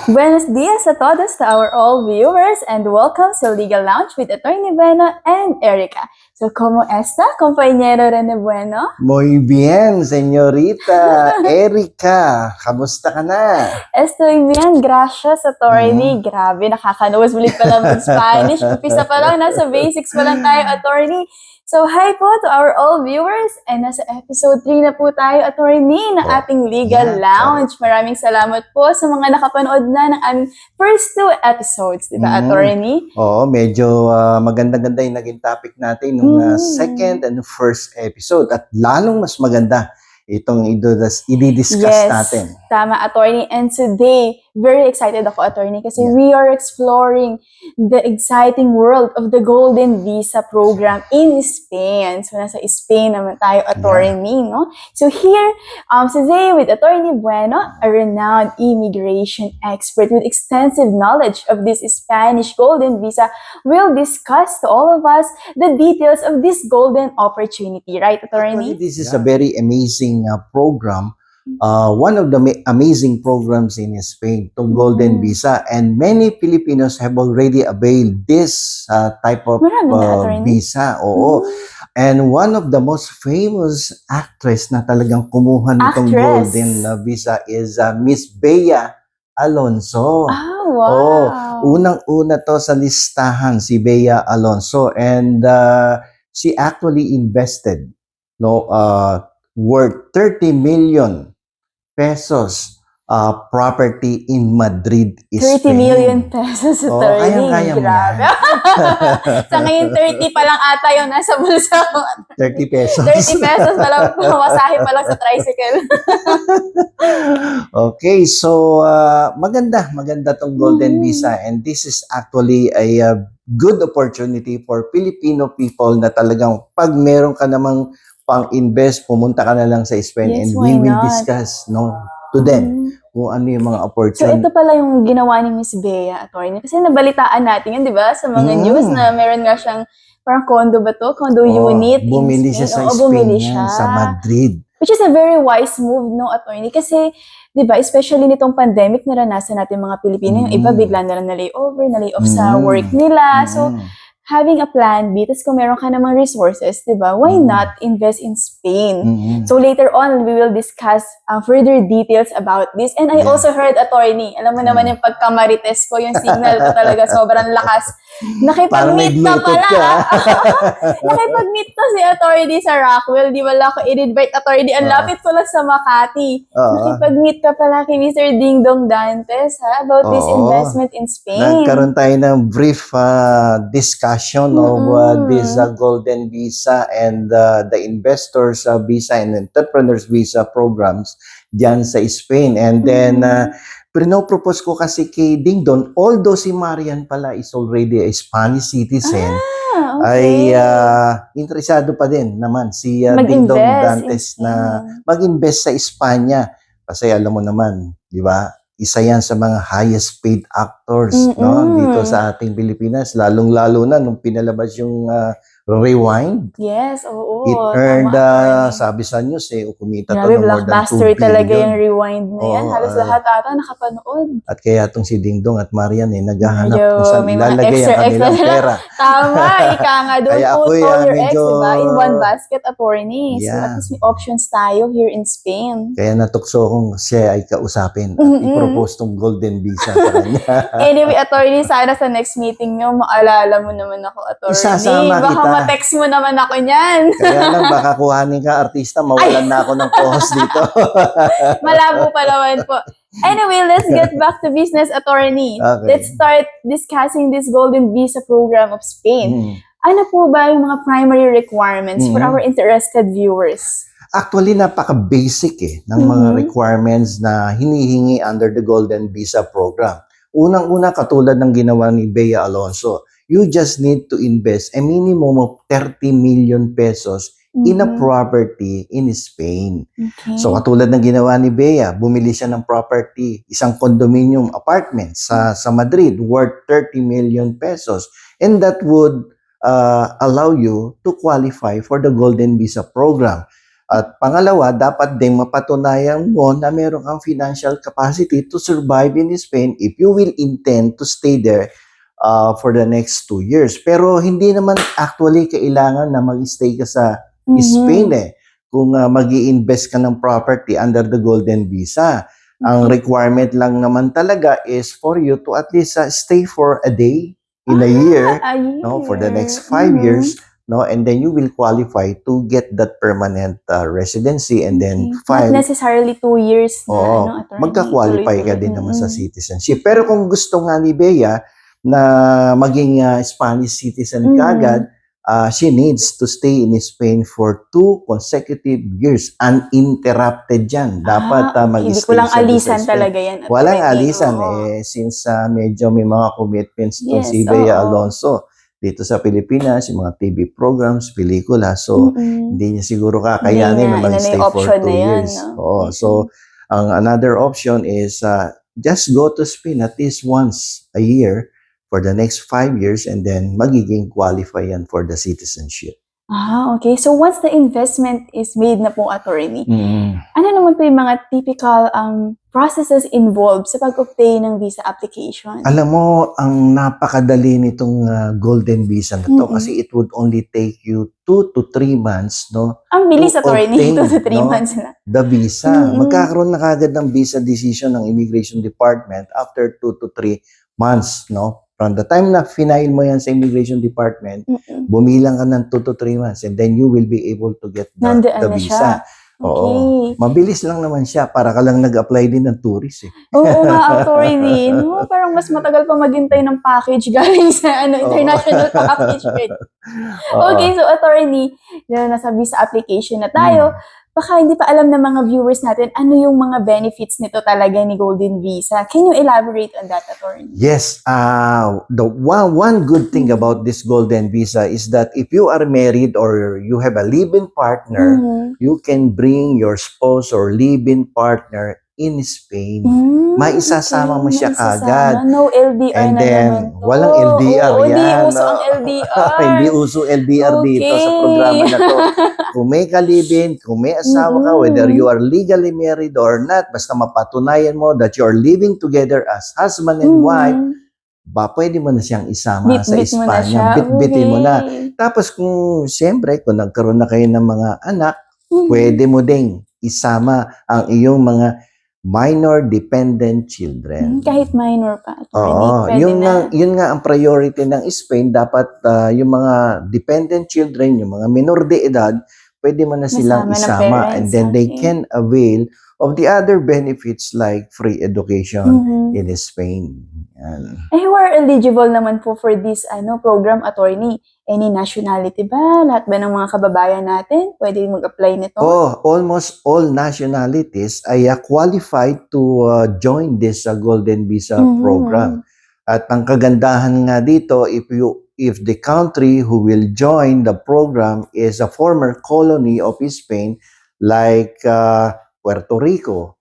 Buenos dias a todos to our all viewers and welcome to Legal Lounge with Attorney Bueno and Erica. So, ¿cómo está, compañero Rene Bueno? Muy bien, señorita Erika. Kamusta ka na? Estoy bien, gracias, Attorney. Grabe, nakaka-nosebleed pa lang mag-Spanish. Umpisa pa lang, nasa basics pa lang tayo, Attorney. So, hi po to our all viewers. And nasa episode 3 na po tayo, Attorney, ng ating Legal Lounge. Maraming salamat po sa mga nakapanood na ng aming first 2 episodes. Diba, Attorney? Oo, medyo maganda-ganda yung naging topic natin nung second and first episode. At lalong mas maganda itong i-discuss natin. Tama, Attorney. And today, very excited ako, Attorney, kasi we are exploring the exciting world of the Golden Visa program in Spain. So, nasa Spain naman tayo, Attorney, no? So, here, today with Attorney Bueno, a renowned immigration expert with extensive knowledge of this Spanish Golden Visa, will discuss to all of us the details of this golden opportunity. Right, Attorney? Actually, this is a very amazing program. One of the amazing programs in Spain, itong Golden Visa, and many Filipinos have already availed this type of visa. Oo. And one of the most famous actress na talagang kumuha nitong Golden Visa is Miss Bea Alonso. Oh, wow. Unang-una to sa listahan, si Bea Alonso, and she actually invested worth 30 million pesos property in Madrid, Spain. 30 million pesos, Attorney. Kaya Grabe. Sa ngayon, 30 pa lang ata yung nasa bulsa ko. 30 pesos. 30 pesos pa lang, pamasahe pa lang sa tricycle. Okay, so maganda tong Golden Visa, and this is actually a good opportunity for Filipino people na talagang pag meron ka namang pang-invest, pumunta ka na lang sa Spain, and we will discuss to them kung ano yung mga opportunity. So, ito pala yung ginawa ni Miss Bea, Attorney. Kasi nabalitaan natin yun, di ba? Sa mga news na meron nga siyang parang condo ba to? Condo unit. Bumili siya sa Spain, sa Madrid. Which is a very wise move, no, Attorney? Kasi, di ba, especially nitong pandemic, naranasan natin mga Pilipino, yung iba bigla na lang na-lay off sa work nila. So, having a plan B, tapos kung meron ka namang resources, di ba, why not invest in Spain? So later on, we will discuss further details about this. And I also heard, Attorney, alam mo naman yung pagkamarites ko, yung signal ko talaga sobrang lakas. Nakipag-meet ka pala. Nakipag-meet ko si Attorney sa Rockwell. Di wala ko i-invite, Attorney. Ang lapit ko lang sa Makati. Nakipag-meet ka pala kay Mr. Ding Dong Dantes about this investment in Spain. Nagkaroon tayo ng brief discussion of this Golden Visa and the investors visa and entrepreneurs visa programs dyan sa Spain. And then, pinopropose ko kasi kay Ding Dong, although si Marian pala is already a Spanish citizen, ay interesado pa din naman si Ding Dong Dantes na mag-invest sa Espanya. Kasi alam mo naman, di ba? Isa yan sa mga highest paid actors dito sa ating Pilipinas, lalong-lalo na nung pinalabas yung Rewind. Yes, oo. It earned, sabi sa news, kumita to ng more than 2 blockbuster billion. talaga yung Rewind na yan. Halos lahat ata nakapanood. At kaya itong si Ding Dong at Marian naghahanap kung saan ilalagay ang kanilang pera. Tama, ika nga doon Kaya po ako'y, all your ex, medyo diba? In one basket, Attorney. So Yeah. at least may options tayo here in Spain. Kaya natukso kong siya ay kausapin at i-propose tong Golden Visa sa kanya. Anyway, Attorney, sana sa next meeting nyo, maalala mo naman ako, Attorney. Isasama Baka kita. ma-text mo naman ako niyan. Kaya lang, baka kuhanin ka artista, mawalan na ako ng co-host dito. Malabo pa naman po. Anyway, let's get back to business, Attorney. Okay. Let's start discussing this Golden Visa program of Spain. Ano po ba yung mga primary requirements for our interested viewers? Actually, napaka-basic ng mga requirements na hinihingi under the Golden Visa program. Unang-una, katulad ng ginawa ni Bea Alonso, you just need to invest a minimum of 30 million pesos in a property in Spain. Okay. So katulad ng ginawa ni Bea, bumili siya ng property, isang condominium apartment sa Madrid worth 30 million pesos. And that would allow you to qualify for the Golden Visa program. At pangalawa, dapat din mapatunayan mo na meron kang financial capacity to survive in Spain if you will intend to stay there for the next 2 years. Pero hindi naman actually kailangan na mag-stay ka sa Spain kung mag-i-invest ka ng property under the Golden Visa. Ang requirement lang naman talaga is for you to at least stay for a day in a year, no, for the next 5 years, no, and then you will qualify to get that permanent residency and then file. Not necessarily 2 years na, attorney. Magka-qualify ka din naman sa citizenship. Pero kung gusto nga ni Bea na maging Spanish citizen kagad, she needs to stay in Spain for 2 consecutive years. Uninterrupted yan. Dapat mag-stay hindi ko lang siya doon sa alisan Spain. talaga yan. Walang alisan since medyo may mga commitments to si Bea Alonso dito sa Pilipinas, yung mga TV programs, pelikula. So, hindi niya siguro kakayanin na mag-stay for 2 years. Oo. So, another option is just go to Spain at least once a year for the next 5 years and then magiging qualify yan for the citizenship. Okay. So, once the investment is made na po, attorney, ano naman po yung mga typical processes involved sa pag-obtain ng visa application? Alam mo, ang napakadali nitong Golden Visa na to kasi it would only take you 2 to 3 months, no? Ang bilis, attorney. 2 to 3 no, months na. The visa. Magkakaroon na kagad ng visa decision ng Immigration Department after 2 to 3 months, no? From the time na final mo yan sa Immigration Department, bumilang ka ng 2 to 3 months and then you will be able to get the visa. Oo. Mabilis lang naman siya. Para ka lang nag-apply din ng tourist. Oo nga, attorney. No, parang mas matagal pa maghintay ng package galing sa international package. Okay, so attorney, nasa visa application na tayo. Baka hindi pa alam ng mga viewers natin ano yung mga benefits nito talaga ni Golden Visa. Can you elaborate on that, attorney? Yes. The one good thing about this Golden Visa is that if you are married or you have a live-in partner, you can bring your spouse or live-in partner in Spain. Maisasama mo siya kagad. No LDR and na then, naman to. walang LDR yan. Hindi uso ang LDR. Hindi uso LDR dito sa programa na to. Kung may kalibin, kung may asawa ka, whether you are legally married or not, basta mapatunayan mo that you are living together as husband and wife, pwede mo na siyang isama sa Espanya. Bitbitin mo na. Tapos siyempre, kung nagkaroon na kayo ng mga anak, pwede mo ding isama ang iyong mga minor dependent children. Kahit minor pa. Oo. Yun nga ang priority ng Spain. Dapat yung mga dependent children, yung mga minor de edad, pwede mo na silang isama. And then they can avail of the other benefits like free education in Spain. Who are eligible naman po for this program, attorney? Any nationality ba? Lahat ba ng mga kababayan natin pwede mag-apply nito? Almost all nationalities ay qualified to join this Golden Visa program. At ang kagandahan nga dito, if the country who will join the program is a former colony of Spain like Puerto Rico,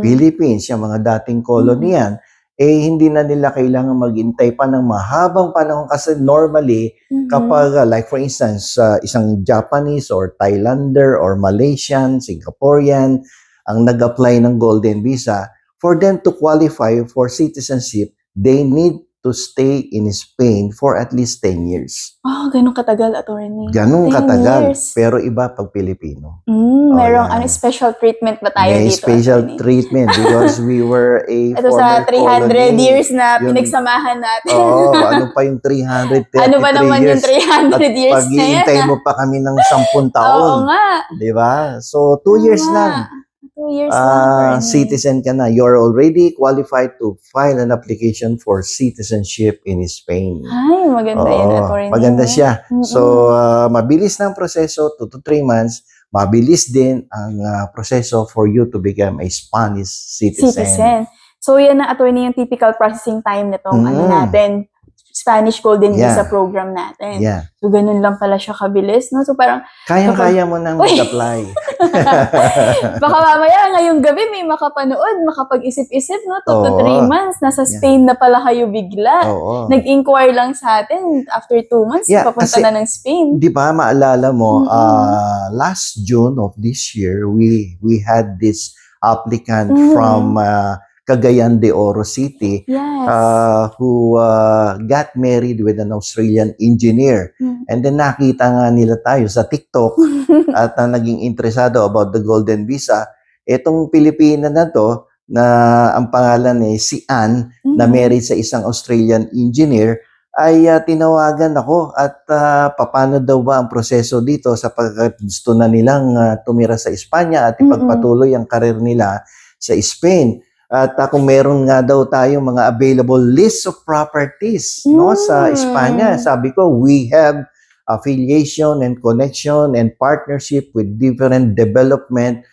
Philippines, yung mga dating colony yan, hindi na nila kailangan maghintay pa ng mahabang panahon kasi normally kapag like for instance isang Japanese or Thailander or Malaysian, Singaporean ang nag-apply ng Golden Visa, for them to qualify for citizenship, they need to stay in Spain for at least 10 years. Ganun katagal, attorney. Ganun katagal. Years. Pero iba pag Pilipino. Merong special treatment ba tayo may dito? May special treatment because we were a ito former sa 300 colony. years na pinagsamahan natin. Ano pa yung 333 ano ba naman years? Yung 300 years na yan? Pag-iintay mo pa kami ng 10 taon. Oo nga. Diba? So, 2 years lang. 2 years lang. Citizen ka na. You're already qualified to file an application for citizenship in Spain. Ay, maganda yan, attorney. Maganda siya. So, mabilis na ang proseso, 2 to 3 months. Mabilis din ang proseso for you to become a Spanish citizen. So, yan na, attorney, yung typical processing time nitong natin. Spanish Golden Yeah. Visa program natin. Yeah. So, ganun lang pala siya kabilis, no? So, parang, Kaya mo nang Uy! mag-apply. baka mamaya ngayong gabi may makapanood, makapag-isip-isip, no? 2 to Oo. 3 months, nasa Spain na pala kayo bigla. Oo. Nag-inquire lang sa atin, after 2 months, Yeah, papunta kasi- na ng Spain. Di ba, maalala mo, Mm-mm. last June of this year, we had this applicant Mhm. from Cagayan de Oro City Yes. who got married with an Australian engineer. Mm. And then nakita nga nila tayo sa TikTok at naging interesado about the Golden Visa. Itong Pilipina na to, na ang pangalan si Ann, na Mhm. married sa isang Australian engineer, ay tinawagan ako at paano daw ba ang proseso dito sapagkat gusto na nilang tumira sa Espanya at ipagpatuloy ang karir nila sa Spain. At kung meron nga daw tayong mga available list of properties no sa Espanya, sabi ko, we have affiliation and connection and partnership with different development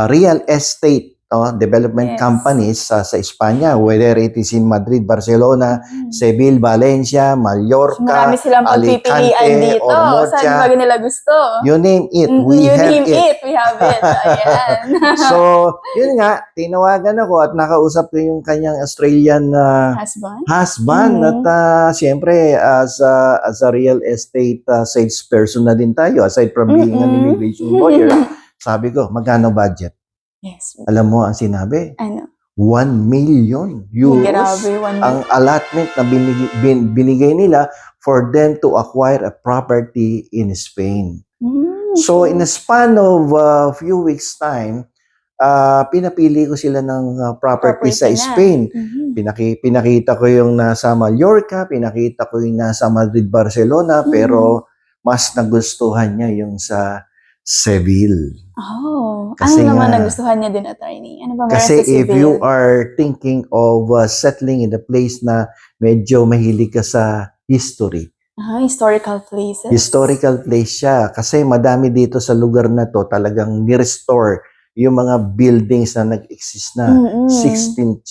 real estate development Yes. companies sa Espanya, whether it is in Madrid, Barcelona, Seville, Valencia, Mallorca, Marami silang pagpipilian Alicante, dito. or Saan Murcia. ba nila gusto? You name it, Mm, we you have name it. We have it. Ayan. So, yun nga, tinawagan ako at nakausap ko yung kanyang Australian husband Mhm. at siyempre as a real estate salesperson na din tayo aside from being an immigration lawyer. Sabi ko, magkano budget? Yes. Alam mo ang sinabi? Ano? 1 million euros Grabe, 1 ang allotment na binigay nila for them to acquire a property in Spain. So in a span of a few weeks time, pinapili ko sila ng property sa na. Spain. Mhm. Pinakita ko yung nasa Mallorca, pinakita ko yung nasa Madrid, Barcelona, pero mas nagustuhan niya yung sa Seville. Oh, Kasi ano naman nga- nagustuhan niya din, attorney? Ano ba meron Kasi sa if Seville? you are thinking of settling in a place na medyo mahilig ka sa history, Historical places. historical place siya. Kasi madami dito sa lugar na to talagang ni-restore yung mga buildings na nag-exist na. 16th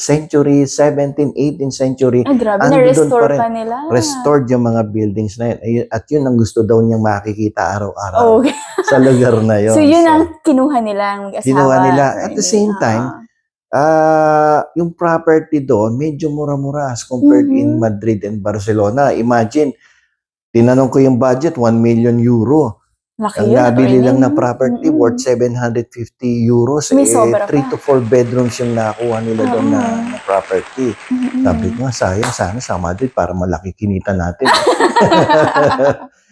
century, 17th, 18th century. Ay, grabe, Andun na-restore pa rin. pa nila. Restored yung mga buildings na yun. At yun ang gusto daw niyang makikita araw-araw Okay. sa lugar na yun. So, yun ang kinuha nilang mag-asawa. Kinuha nila. At the attorney. same time, yung property doon, medyo mura-mura as compared in Madrid and Barcelona. Imagine, tinanong ko yung budget, 1 million euro. Laki Ang yun, nabili attorney. lang na property worth 750 euros. May sobra 3 pa. to 4 bedrooms yung nakuha nila doon na property. Sabi ko nga, sayang sana sa Madrid para malaki kinita natin.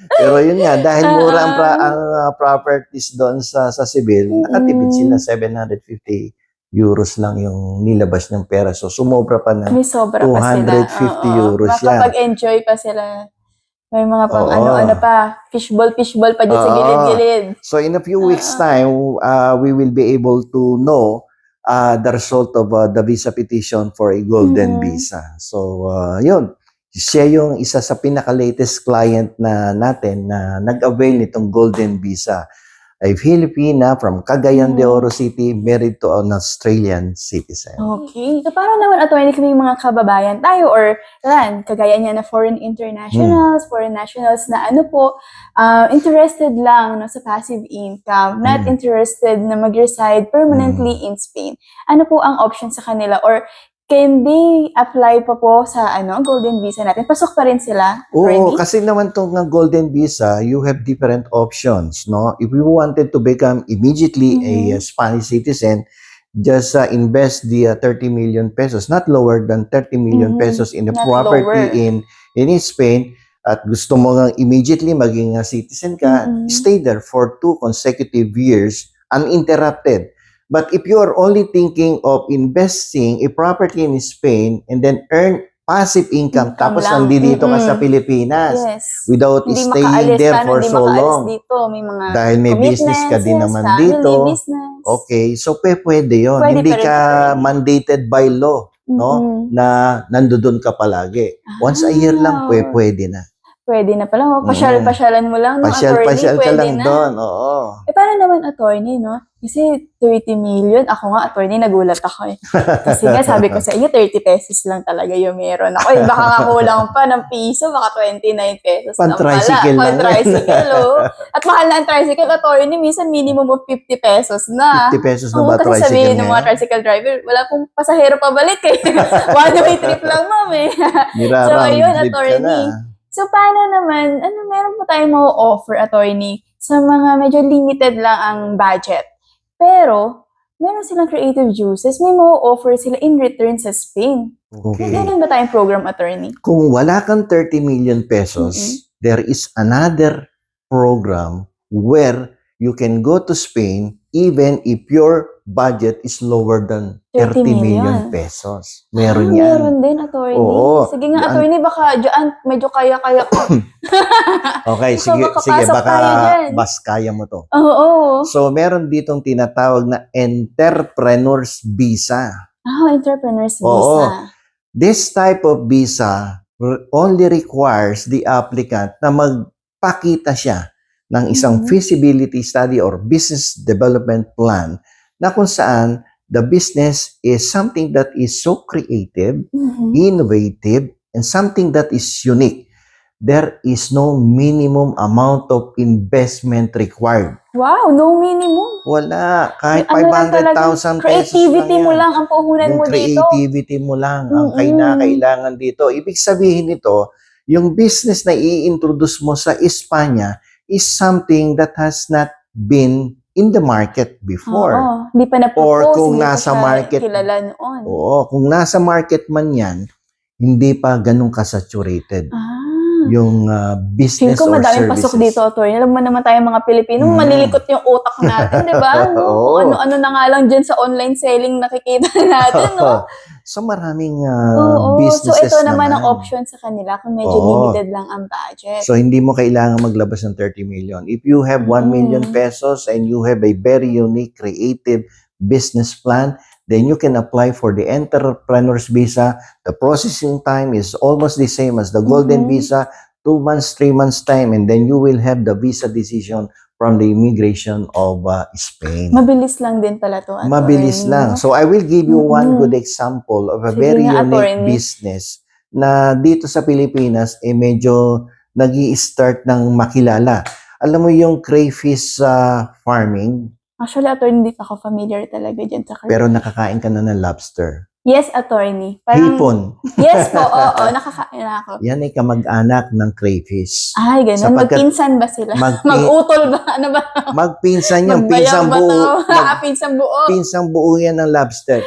Pero yun nga, dahil mura ang properties doon sa Seville, nakatipid sila 750 euros lang yung nilabas ng pera. So, sumobra pa ng May sobra pa sila. 250 euros yan. Makapag-enjoy pa sila. May mga pang Oo. ano-ano pa. Fishball pa dyan sa Oo. gilid-gilid. So, in a few weeks' time, we will be able to know the result of the visa petition for a golden visa. So, yun. Siya yung isa sa pinaka-latest client na natin na nag-avail nitong golden visa. A Filipina from Cagayan de Oro City, married to an Australian citizen. Okay. So, parang naman, attorney, kami mga kababayan tayo or kagaya niya na foreign internationals, foreign nationals na ano po, interested lang sa passive income, not interested na mag-reside permanently in Spain. Ano po ang option sa kanila? Or can they apply pa po sa golden visa natin? Pasok pa rin sila? Oo, attorney? kasi naman itong golden visa, you have different options, no? If you wanted to become immediately a Spanish citizen, just invest the 30 million pesos, not lower than 30 million pesos in a Not property lower. in Spain, at gusto mo nga immediately maging citizen ka, stay there for 2 consecutive years uninterrupted. But if you are only thinking of investing a property in Spain and then earn passive income, tapos lang. nandito ka sa Pilipinas Yes. without Hindi staying makaalis there ka, for hindi so makaalis long. dito. May mga Dahil may business ka din naman family dito. business. Okay, so pwede yun. Pwede Hindi pa rin, ka pwede. mandated by law, no? Na nandoon ka palagi. Once a year lang, pwede na. pwede na pala. Pasyal-pasyalan mo lang, no, attorney, Pasyal-pasyal ka pwede lang na. doon, oo. Paano naman attorney, no? Kasi 30 million, ako nga attorney, nagulat ako eh. Kasi nga sabi ko sa inyo, 30 pesos lang talaga yung meron ako. Eh, baka nga kulang pa ng piso, baka 29 pesos lang pala. Pan-tricycle lang. Pan-tricycle, oh. At mahal na ang tricycle, attorney, minsan minimum of 50 pesos na. 50 pesos na Oo, ba kasi tricycle sabihin ng mga ngayon? tricycle driver, wala pong pasahero pabalik eh. One-way trip lang, ma'am eh. Nira-round ayun, trip ka na. attorney. So, paano naman, meron po tayong ma-offer, attorney, sa mga medyo limited lang ang budget. Pero, meron silang creative juices, may ma-offer sila in return sa Spain. Okay. May ganun ba tayong program, attorney? Kung wala kang 30 million pesos, there is another program where you can go to Spain even if your budget is lower than 30 million pesos. Meron yan. Meron din, attorney. Oo. Sige nga, Yan. attorney, baka dyan, medyo kaya-kaya ko. Okay, Baka sige, makapasok baka tayo dyan. mas kaya mo to. Oo. So, meron ditong tinatawag na Entrepreneur's Visa. Entrepreneur's Oo. visa. This type of visa only requires the applicant na magpakita siya ng isang feasibility study or business development plan na kung saan the business is something that is so creative, innovative, and something that is unique. There is no minimum amount of investment required. Wow, no minimum. Wala. Kahit Yung ano lang 500,000 pesos creativity lang mo yan. lang ang puhunan Yung mo dito. creativity mo lang ang kailangan dito. Ibig sabihin nito, yung business na i-introduce mo sa Espanya is something that has not been in the market before. Oo, hindi pa na-propose, Or kung hindi nasa pa siya market, kilala noon. oo, kung nasa market man yan, hindi pa ganun kasaturated yung Feel business ko or madaming services. pasok dito, attorney. Alam mo naman tayo mga Pilipino, malilikot yung utak natin, di ba? No? Oo. Kung ano-ano na nga lang dyan sa online selling nakikita natin, no? So maraming Oo. So businesses ito naman ang option sa kanila kung medyo Oo. limited lang ang budget. So, hindi mo kailangan maglabas ng 30 million. If you have 1 million pesos and you have a very unique, creative business plan, then you can apply for the Entrepreneur's Visa. The processing time is almost the same as the Golden Visa, 2 months, 3 months time, and then you will have the visa decision from the immigration of Spain. Mabilis lang din pala to, attorney. Mabilis lang. So, I will give you one good example of a Sige very nga, unique attorney. business na dito sa Pilipinas, medyo nag-i-start ng makilala. Alam mo yung crayfish farming, Actually, attorney, hindi ako familiar talaga dyan sa pero nakakain ka na ng lobster. Yes, attorney. Hipon. Yes po, oo, nakakain na ako. Yan ay kamag-anak ng crayfish. Ay, ganun. Sapagkat Magpinsan ba sila? Mag-utol ba? Ano ba? Magpinsan yan. Magbayang Pinsang ba buo. to? Pinsang buo. Pinsang buo yan ng lobster.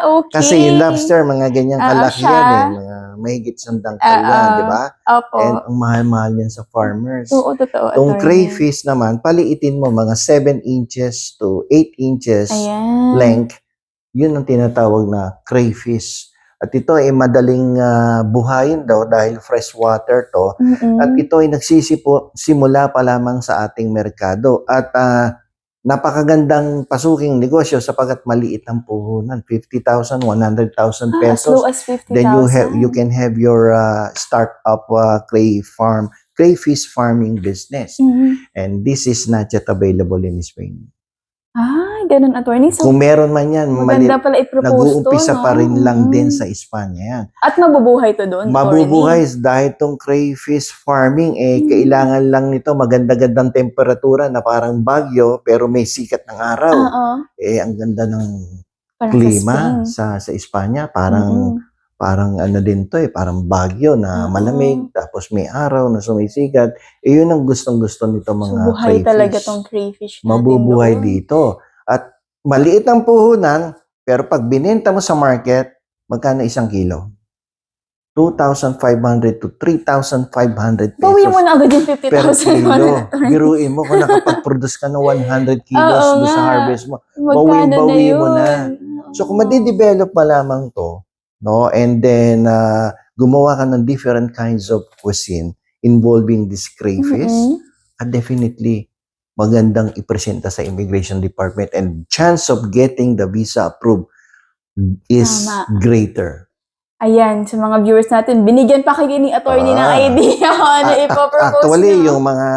Okay. Kasi yung lobster, mga ganyang kalaki yan eh. Mga mahigit sandang yan, di ba? Opo. And ang mahal-mahal yan sa farmers. Oo, totoo. Itong attorney. crayfish naman, paliitin mo mga 7 inches to 8 inches Ayan. length. Yun ang tinatawag na crayfish. At ito ay madaling buhayin daw dahil fresh water to. At ito ay nagsisimula pa lamang sa ating merkado. At napakagandang pasuking negosyo sapagkat maliit ang puhunan. 50,000, 100,000 As low pesos. as 50,000. Then you can have your startup crayfish farming business. And this is not yet available in Spain. Ganun, attorney. So, Kung meron man yan, maganda pala i-propose nag-uumpisa to, pa rin no? lang din sa Espanya yan. At mabubuhay to doon, Mabubuhay dahil tong crayfish farming, kailangan lang nito maganda-gandang temperatura na parang bagyo pero may sikat ng araw. Ang ganda ng Parang klima sa sa Espanya. Parang ano din to parang bagyo na malamig, tapos may araw na sumisikat. Yun ang gustong-gusto nito mga So, buhay crayfish. talaga tong crayfish natin Mabubuhay doon. dito. At maliit ang puhunan, pero pag binenta mo sa market, magkano 1 kilo? 2,500 to 3,500 pesos. Bawiin mo na agad yung per 50,000 kilo. Biruin mo kung nakapag-produce ka ng 100 kilos Oo doon sa nga. harvest mo. Magkano na Bawi yun? mo na. So kung madidevelop pa lamang to, no, and then gumawa ka ng different kinds of cuisine involving this crayfish, definitely magandang ipresenta sa immigration department and chance of getting the visa approved is Tama. greater. Ayan, sa mga viewers natin, binigyan pa kayo ni attorney ng idea kung ano ipopropose Actually, nyo. yung mga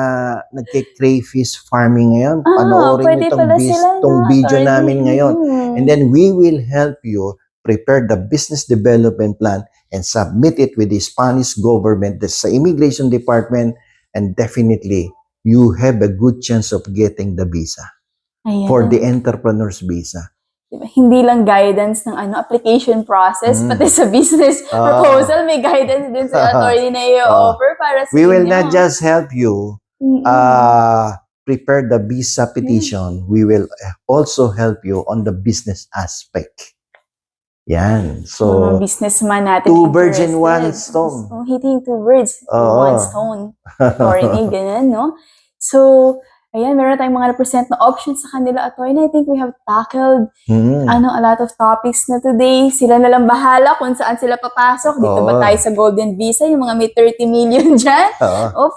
nagke-crayfish farming ngayon, pwede panoorin nyo pala sila, itong no, video attorney? namin ngayon. And then we will help you prepare the business development plan and submit it with the Spanish government, sa immigration department, and definitely you have a good chance of getting the visa Ayan. for the entrepreneur's visa. Diba? Hindi lang guidance ng application process, pati sa business proposal, may guidance din sa attorney na i-offer para sa We will inyo. not just help you prepare the visa petition, we will also help you on the business aspect. Yan. So, mga businessman natin two birds interested. in one stone. So, hitting two birds in one stone. Attorney, ganyan, no? So, ayan, meron tayong mga represent na options sa kanila, attorney. I think we have tackled a lot of topics na today. Sila na lang bahala kung saan sila papasok. Dito ba tayo sa Golden Visa, yung mga may 30 million dyan?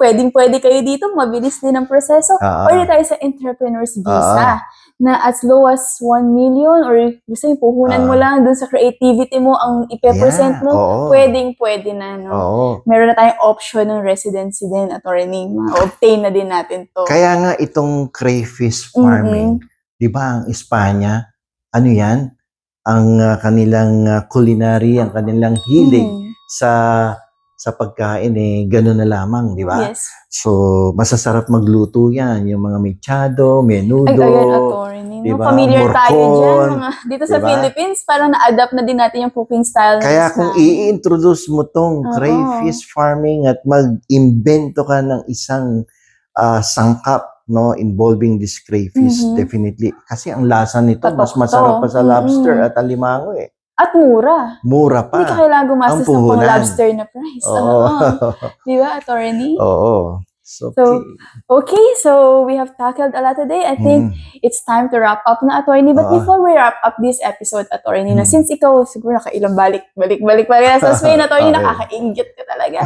Pwedeng-pwede kayo dito, mabilis din ang proseso. Or dito tayo sa Entrepreneur's Visa, na as low as 1 million or gusto yung puhunan mo lang dun sa creativity mo, ang ipe-present mo, pwedeng-pwede na, no? Meron na tayong option ng residency din, attorney. Ma-obtain na din natin to. Kaya nga itong crayfish farming, di ba ang Espanya, ano yan? Ang kanilang culinary, ang kanilang hilig sa pagkain, gano'n na lamang, di ba? Yes. So, masasarap magluto yan. Yung mga mechado, menudo. Ay, ayan, attorney. Diba? Familiar tayo dyan. Morcon. Dito sa Philippines, parang na-adapt na din natin yung cooking style. Kaya kung i-introduce mo tong crayfish farming at mag-invento ka ng isang sangkap, no, involving this crayfish, definitely. Kasi ang lasa nito, mas masarap pa sa lobster at alimango At mura. Mura pa. Hindi ka kailangan gumastos ng pang-lobster na price. Di ba, attorney? Oo. So, we have tackled a lot today. I think it's time to wrap up na, attorney. But before we wrap up this episode, attorney, na since ikaw siguro nakailang balik sa Spain, attorney, nakakaingit ka talaga.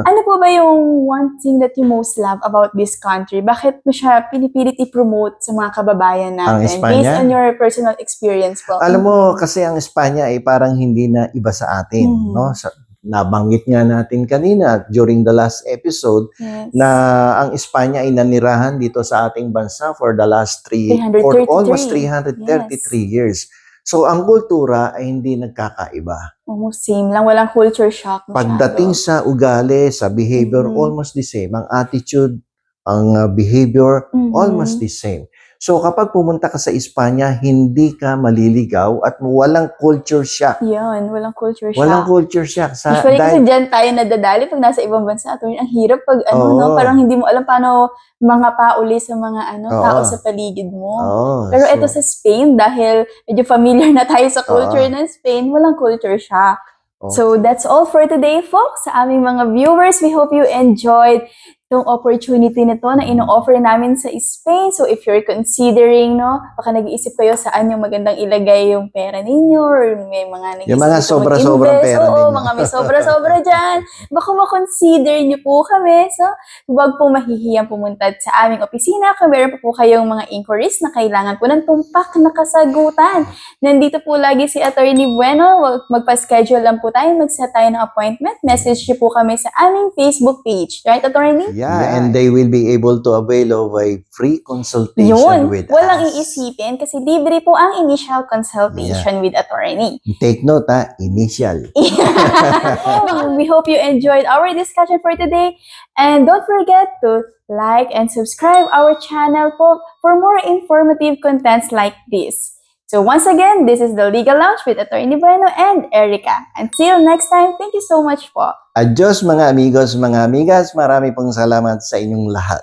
Ano po ba yung one thing that you most love about this country? Bakit mo siya pinipilit i-promote sa mga kababayan natin? Based on your personal experience po. Alam mo, kasi ang Espanya ay parang hindi na iba sa atin, no? Nabanggit nga natin kanina during the last episode na ang Espanya ay nanirahan dito sa ating bansa for the last almost 333 years. So, ang kultura ay hindi nagkakaiba. Almost same lang, walang culture shock. Pagdating sa ugali, sa behavior, almost the same. Ang attitude, ang behavior, almost the same. So, kapag pumunta ka sa Espanya, hindi ka maliligaw at walang culture shock. Yun, walang culture shock. Walang culture shock. Usually kasi dyan tayo nadadali pag nasa ibang bansa. Attorney, ang hirap pag parang hindi mo alam paano mga pauli sa mga tao sa paligid mo. Pero ito sa Spain, dahil medyo familiar na tayo sa culture ng Spain, walang culture shock. So, that's all for today, folks. Sa aming mga viewers, we hope you enjoyed itong opportunity nito na ino-offer namin sa Spain. So, if you're considering, baka nag-iisip kayo saan yung magandang ilagay yung pera ninyo or may mga nag-iisip yung mga sobra-sobrang pera ninyo. Mga may sobra-sobra dyan. Baka makonsider nyo po kami. So, huwag po mahihiyang pumunta sa aming opisina kung meron po kayong mga inquiries na kailangan po ng tumpak na kasagutan. Nandito po lagi si Attorney Bueno. Magpa-schedule lang po tayo. Mag-set tayo ng appointment. Message nyo po kami sa aming Facebook page. Right, Attorney? Yeah, and they will be able to avail of a free consultation with walang us. iisipin kasi libre po ang initial consultation with attorney. Take note, initial. We hope you enjoyed our discussion for today. And don't forget to like and subscribe our channel for more informative contents like this. So once again, this is the Legal Lounge with Attorney Bueno and Erica. Until next time, thank you so much po. Adios mga amigos, mga amigas. Marami pong salamat sa inyong lahat.